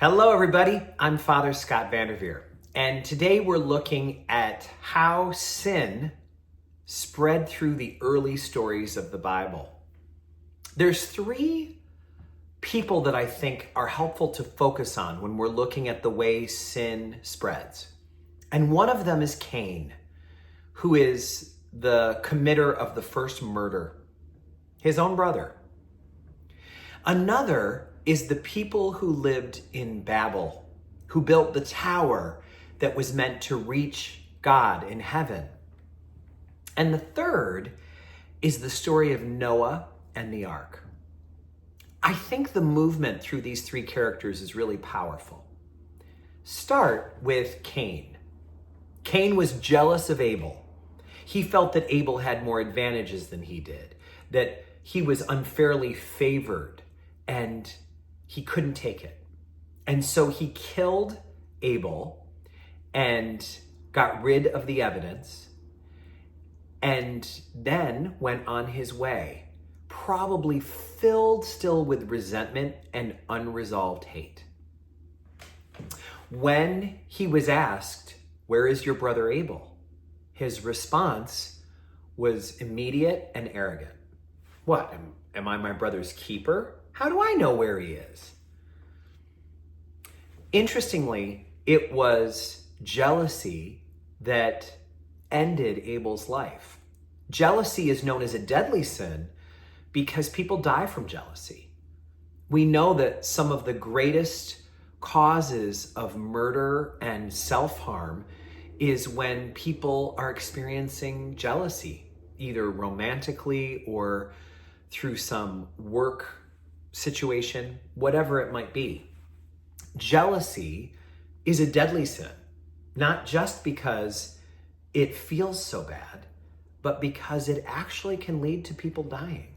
Hello, everybody. I'm Father Scott Vanderveer, and today we're looking at how sin spread through the early stories of the Bible. There's three people that I think are helpful to focus on when we're looking at the way sin spreads. And one of them is Cain, who is the committer of the first murder, his own brother. Another is the people who lived in Babel, who built the tower that was meant to reach God in heaven. And the third is the story of Noah and the ark. I think the movement through these three characters is really powerful. Start with Cain. Cain was jealous of Abel. He felt that Abel had more advantages than he did, that he was unfairly favored, and he couldn't take it. And so he killed Abel and got rid of the evidence and then went on his way, probably filled still with resentment and unresolved hate. When he was asked, "Where is your brother Abel?" his response was immediate and arrogant. What, am I my brother's keeper? How do I know where he is? Interestingly, it was jealousy that ended Abel's life. Jealousy is known as a deadly sin because people die from jealousy. We know that some of the greatest causes of murder and self-harm is when people are experiencing jealousy, either romantically or through some work situation, whatever it might be. Jealousy is a deadly sin, not just because it feels so bad, but because it actually can lead to people dying.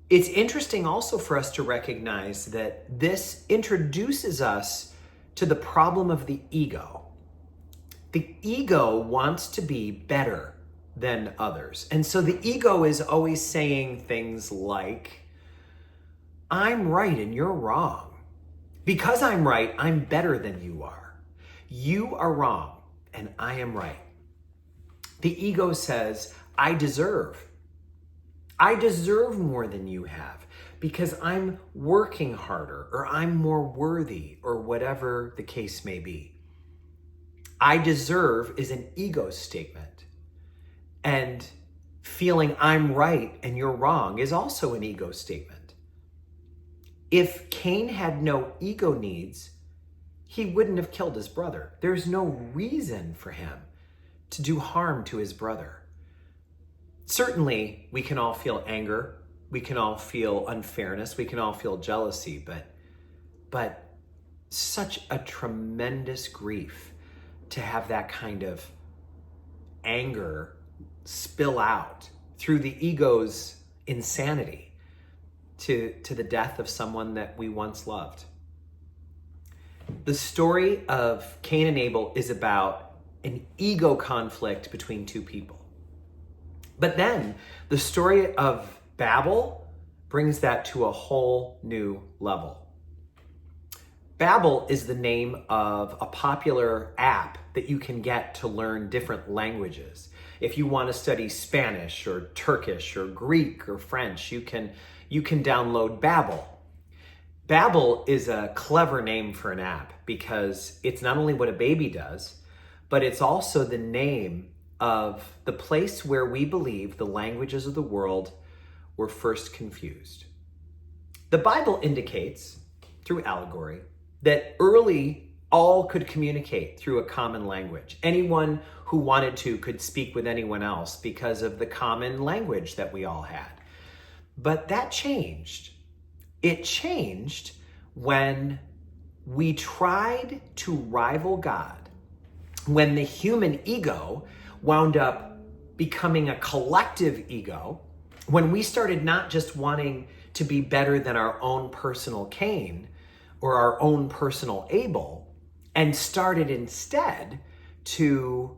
It's interesting also for us to recognize that this introduces us to the problem of the ego. The ego wants to be better than others. And so the ego is always saying things like, I'm right and you're wrong. Because I'm right, I'm better than you are. You are wrong and I am right. The ego says, I deserve more than you have because I'm working harder or I'm more worthy or whatever the case may be. I deserve is an ego statement. And feeling I'm right and you're wrong is also an ego statement. If Cain had no ego needs, he wouldn't have killed his brother. There's no reason for him to do harm to his brother. Certainly, we can all feel anger. We can all feel unfairness. We can all feel jealousy, but such a tremendous grief to have that kind of anger spill out through the ego's insanity to the death of someone that we once loved. The story of Cain and Abel is about an ego conflict between two people. But then the story of Babel brings that to a whole new level. Babel is the name of a popular app that you can get to learn different languages. If you want to study Spanish or Turkish or Greek or French, you can download Babel. Babel is a clever name for an app because it's not only what a baby does, but it's also the name of the place where we believe the languages of the world were first confused. The Bible indicates, through allegory, that early all could communicate through a common language. Anyone who wanted to could speak with anyone else because of the common language that we all had. But that changed. It changed when we tried to rival God, when the human ego wound up becoming a collective ego, when we started not just wanting to be better than our own personal Cain or our own personal Abel, and started instead to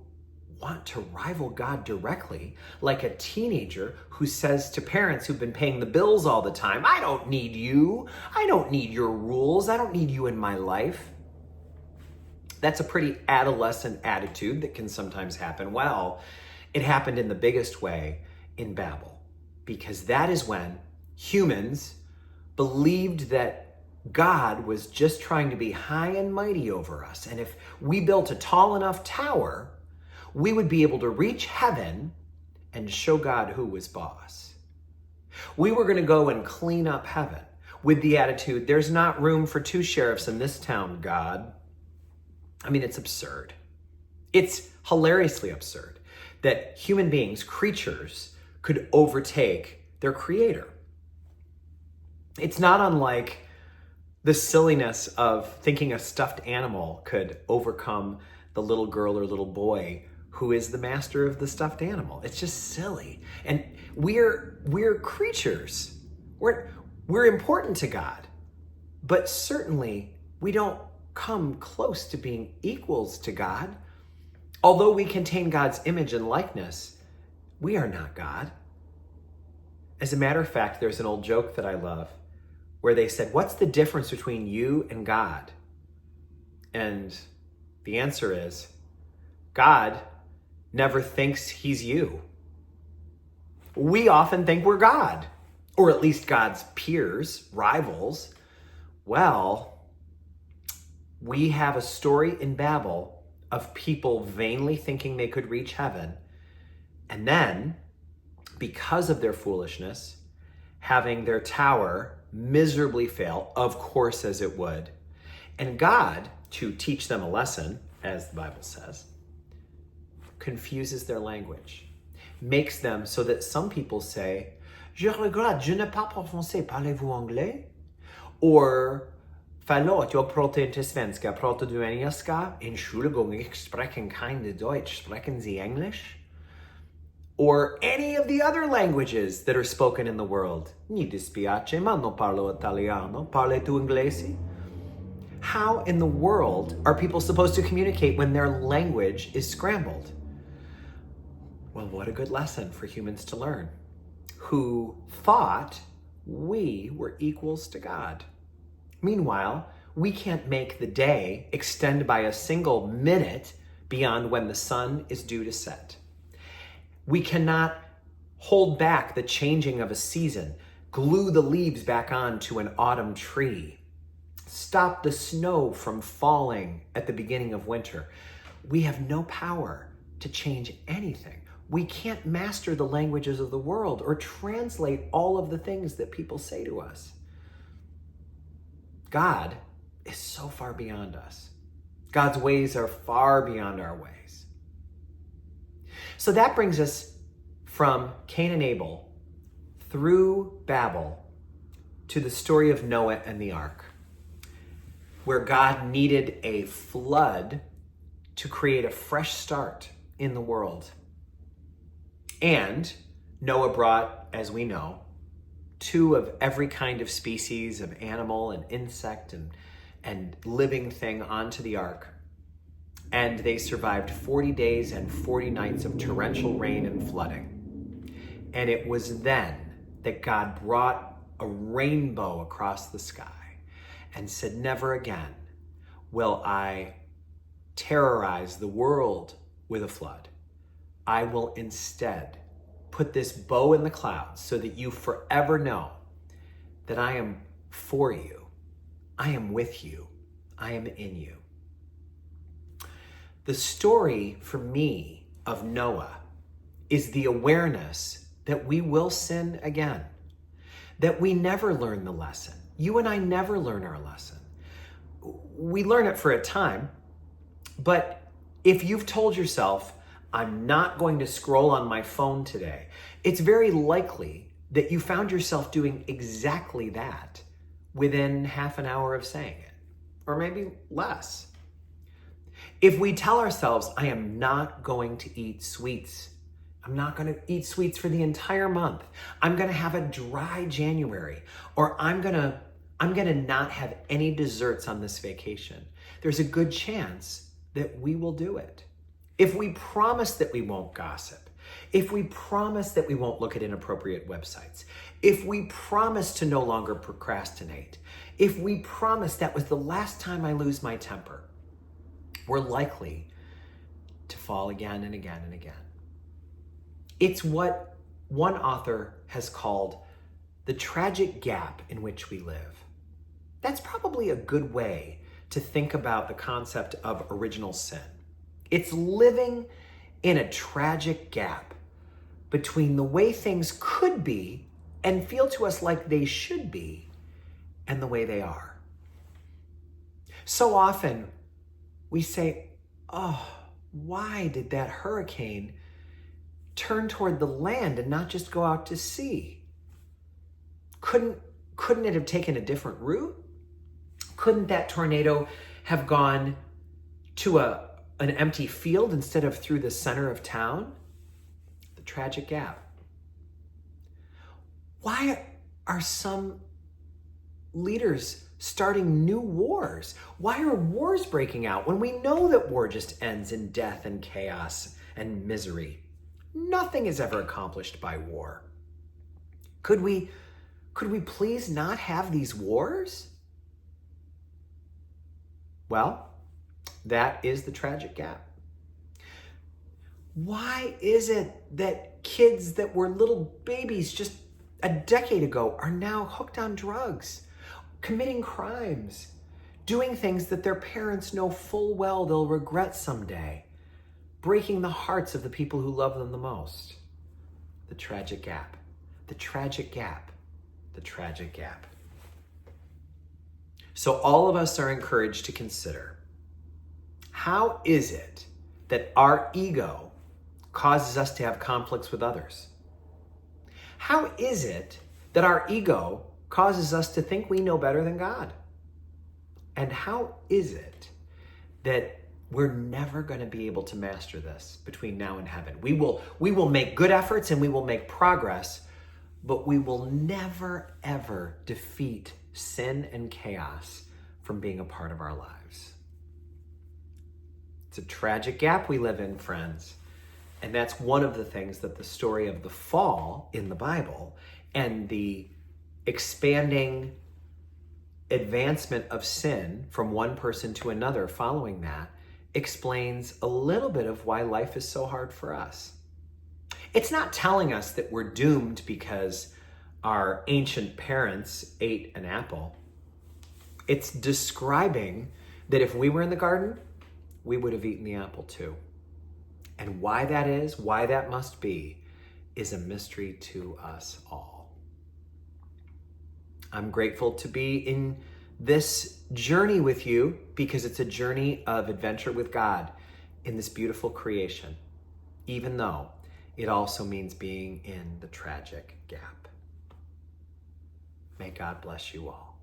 want to rival God directly, like a teenager who says to parents who've been paying the bills all the time, I don't need you. I don't need your rules. I don't need you in my life. That's a pretty adolescent attitude that can sometimes happen. Well, it happened in the biggest way in Babel, because that is when humans believed that God was just trying to be high and mighty over us. And if we built a tall enough tower, we would be able to reach heaven and show God who was boss. We were going to go and clean up heaven with the attitude, there's not room for two sheriffs in this town, God. I mean, it's absurd. It's hilariously absurd that human beings, creatures, could overtake their creator. It's not unlike the silliness of thinking a stuffed animal could overcome the little girl or little boy who is the master of the stuffed animal. It's just silly. And we're creatures. We're important to God. But certainly we don't come close to being equals to God. Although we contain God's image and likeness, we are not God. As a matter of fact, there's an old joke that I love where they said, what's the difference between you and God? And the answer is, God never thinks he's you. We often think we're God, or at least God's peers, rivals. Well, we have a story in Babel of people vainly thinking they could reach heaven, and then, because of their foolishness, having their tower miserably fail, of course as it would. And God, to teach them a lesson, as the Bible says, confuses their language, makes them so that some people say, Je regrette, je ne parle pas français, parlez-vous anglais? Or, Förlåt, jag pratar inte svenska, pratar du engelska? Entschuldigung, ich spreche keine Deutsch, sprechen Sie English? Or any of the other languages that are spoken in the world. Mi dispiace, ma non parlo italiano. Parli tu inglese? How in the world are people supposed to communicate when their language is scrambled? Well, what a good lesson for humans to learn, who thought we were equals to God. Meanwhile, we can't make the day extend by a single minute beyond when the sun is due to set. We cannot hold back the changing of a season, glue the leaves back onto an autumn tree, stop the snow from falling at the beginning of winter. We have no power to change anything. We can't master the languages of the world or translate all of the things that people say to us. God is so far beyond us. God's ways are far beyond our ways. So that brings us from Cain and Abel through Babel to the story of Noah and the ark, where God needed a flood to create a fresh start in the world. And Noah brought, as we know, 2 of every kind of species of animal and insect and living thing onto the ark. And they survived 40 days and 40 nights of torrential rain and flooding. And it was then that God brought a rainbow across the sky and said, never again will I terrorize the world with a flood. I will instead put this bow in the clouds so that you forever know that I am for you. I am with you. I am in you. The story for me of Noah is the awareness that we will sin again, that we never learn the lesson. You and I never learn our lesson. We learn it for a time, but if you've told yourself, I'm not going to scroll on my phone today, it's very likely that you found yourself doing exactly that within half an hour of saying it, or maybe less. If we tell ourselves, I am not going to eat sweets, I'm not going to eat sweets for the entire month, I'm going to have a dry January, or I'm going to not have any desserts on this vacation, there's a good chance that we will do it. if we promise that we won't gossip, if we promise that we won't look at inappropriate websites, if we promise to no longer procrastinate, if we promise that was the last time I lose my temper, we're likely to fall again and again and again. It's what one author has called the tragic gap in which we live. That's probably a good way to think about the concept of original sin. It's living in a tragic gap between the way things could be and feel to us like they should be and the way they are. So often we say, oh, why did that hurricane turn toward the land and not just go out to sea? Couldn't it have taken a different route? Couldn't that tornado have gone to an empty field instead of through the center of town? The tragic gap. Why are some leaders starting new wars? Why are wars breaking out when we know that war just ends in death and chaos and misery? Nothing is ever accomplished by war. Could we please not have these wars? Well, that is the tragic gap. Why is it that kids that were little babies just a decade ago are now hooked on drugs, committing crimes, doing things that their parents know full well they'll regret someday, breaking the hearts of the people who love them the most? The tragic gap, the tragic gap, the tragic gap. So all of us are encouraged to consider, how is it that our ego causes us to have conflicts with others? How is it that our ego causes us to think we know better than God? And how is it that we're never going to be able to master this between now and heaven? We will make good efforts and we will make progress, but we will never, ever defeat sin and chaos from being a part of our lives. It's a tragic gap we live in, friends. And that's one of the things that the story of the fall in the Bible and the expanding advancement of sin from one person to another following that explains a little bit of why life is so hard for us. It's not telling us that we're doomed because our ancient parents ate an apple. It's describing that if we were in the garden, we would have eaten the apple too. And why that is, why that must be, is a mystery to us all. I'm grateful to be in this journey with you because it's a journey of adventure with God in this beautiful creation, even though it also means being in the tragic gap. May God bless you all.